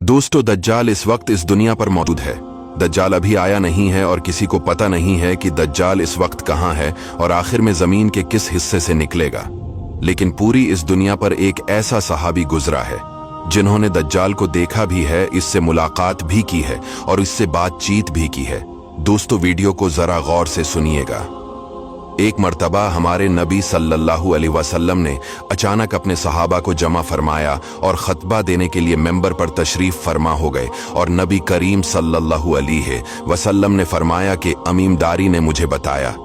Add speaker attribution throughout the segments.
Speaker 1: दोस्तों, दज्जाल इस वक्त इस दुनिया पर मौजूद है। दज्जाल अभी आया नहीं है और किसी को पता नहीं है कि दज्जाल इस वक्त कहाँ है और आखिर में जमीन के किस हिस्से से निकलेगा। लेकिन पूरी इस दुनिया पर एक ऐसा सहाबी गुजरा है जिन्होंने दज्जाल को देखा भी है, इससे मुलाकात भी की है और इससे बातचीत भी की है। दोस्तों, वीडियो को जरा गौर से सुनिएगा। एक मर्तबा हमारे नबी सल्लल्लाहु अलैहि वसल्लम ने अचानक अपने सहाबा को जमा फरमाया और खतबा देने के लिए मेंबर पर तशरीफ फरमा हो गए और नबी करीम सल्लल्लाहु अलैहि वसल्लम ने फरमाया कि अमीमदारी ने मुझे बताया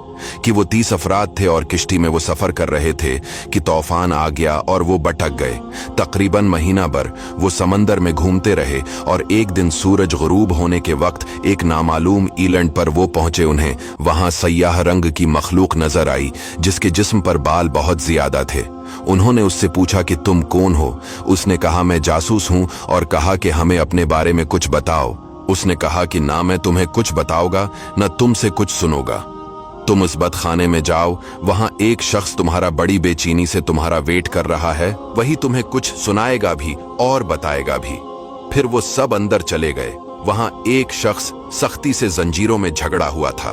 Speaker 1: कि वो 30 अफराद थे और किश्ती में वो सफर कर रहे थे कि तूफान आ गया और वो भटक गए। तकरीबन महीना भर वो समंदर में घूमते रहे और एक दिन सूरज गुरूब होने के वक्त एक नामालूम ईलैंड पर वो पहुंचे। उन्हें वहां सयाह रंग की मखलूक नजर आई जिसके जिस्म पर बाल बहुत ज्यादा थे। उन्होंने उससे पूछा कि तुम कौन हो? उसने कहा, मैं जासूस हूं, और कहा कि हमें अपने बारे में कुछ बताओ। उसने कहा कि ना मैं तुम्हें कुछ बताऊंगा न तुमसे कुछ सुनूंगा। तुम उस बदखाने में जाओ, वहां एक शख्स तुम्हारा बड़ी बेचैनी से तुम्हारा वेट कर रहा है, वही तुम्हें कुछ सुनाएगा भी और बताएगा भी। फिर वो सब अंदर चले गए। वहां एक शख्स सख्ती से जंजीरों में झगड़ा हुआ था।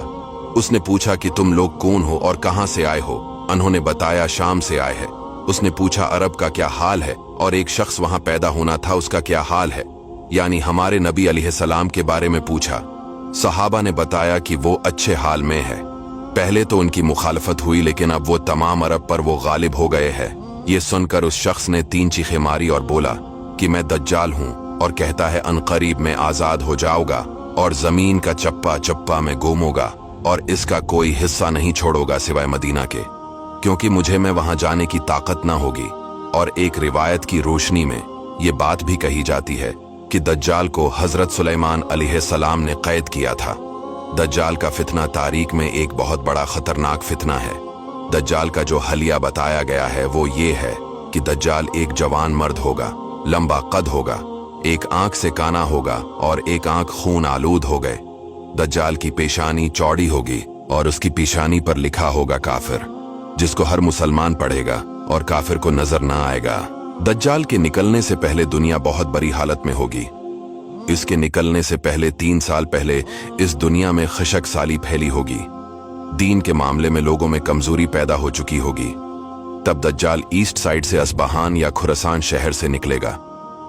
Speaker 1: उसने पूछा कि तुम लोग कौन हो और कहां से आए हो? उन्होंने बताया, शाम से आए हैं। उसने पूछा, अरब का क्या हाल है? और एक शख्स वहां पैदा होना था, उसका क्या हाल है? यानी हमारे नबी अलैहिस्सलाम के बारे में पूछा। सहाबा ने बताया कि वो अच्छे हाल में है। पहले तो उनकी मुखालफत हुई, लेकिन अब वो तमाम अरब पर वो गालिब हो गए हैं। ये सुनकर उस शख्स ने 3 चीखें मारी और बोला कि मैं दज्जाल हूं और कहता है अनकरीब में आजाद हो जाऊंगा और जमीन का चप्पा चप्पा में गुमूंगा और इसका कोई हिस्सा नहीं छोड़ूंगा सिवाय मदीना के, क्योंकि मुझे में वहां जाने की ताकत ना होगी। और एक रिवायत की रोशनी में ये बात भी कही जाती है कि दज्जाल को हजरत सुलेमान अलैहिस्सलाम ने कैद किया था। दज्जाल का फितना तारीख में एक बहुत बड़ा खतरनाक फितना है। दज्जाल का जो हलिया बताया गया है वो ये है कि दज्जाल एक जवान मर्द होगा, लंबा कद होगा, एक आंख से काना होगा और एक आंख खून आलूद हो गए। दज्जाल की पेशानी चौड़ी होगी और उसकी पेशानी पर लिखा होगा काफिर, जिसको हर मुसलमान पढ़ेगा और काफिर को नजर ना आएगा। दज्जाल के निकलने से पहले दुनिया बहुत बुरी हालत में होगी। इसके निकलने से पहले 3 साल पहले इस दुनिया में खशक साली फैली होगी। दीन के मामले में लोगों में कमजोरी पैदा हो चुकी होगी। तब दज्जाल ईस्ट साइड से अस्बहान या खुरासान शहर से निकलेगा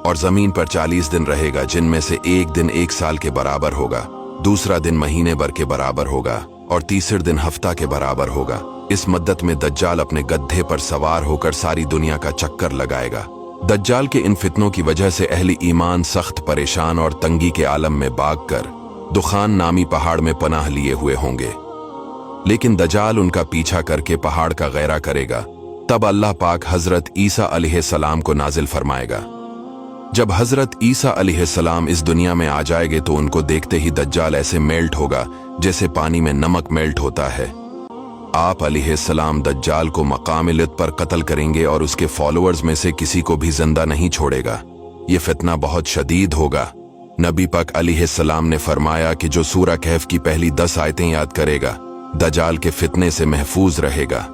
Speaker 1: और जमीन पर 40 दिन रहेगा, जिनमें से एक दिन 1 साल के बराबर होगा, दूसरा दिन महीने भर के बराबर होगा और तीसरे दिन हफ्ता के बराबर होगा। इस मद्दत में दज्जाल अपने गड्ढे पर सवार होकर सारी दुनिया का चक्कर लगाएगा। दज्जाल के इन फितनों की वजह से अहले ईमान सख्त परेशान और तंगी के आलम में भागकर दुखान नामी पहाड़ में पनाह लिए हुए होंगे। लेकिन दज्जाल उनका पीछा करके पहाड़ का गैरा करेगा। तब अल्लाह पाक हजरत ईसा अलैहिस्सलाम को नाजिल फरमाएगा। जब हजरत ईसा अलैहिस्सलाम इस दुनिया में आ जाएंगे तो उनको देखते ही दज्जाल ऐसे मेल्ट होगा जैसे पानी में नमक मेल्ट होता है। आप अलैहिस्सलाम दज्जाल को मकाम-ए-लित पर कत्ल करेंगे और उसके फॉलोअर्स में से किसी को भी जिंदा नहीं छोड़ेगा। ये फितना बहुत शदीद होगा। नबी पाक अलैहिस्सलाम ने फरमाया कि जो सूरह कहफ की पहली 10 आयतें याद करेगा दज्जाल के फितने से महफूज रहेगा।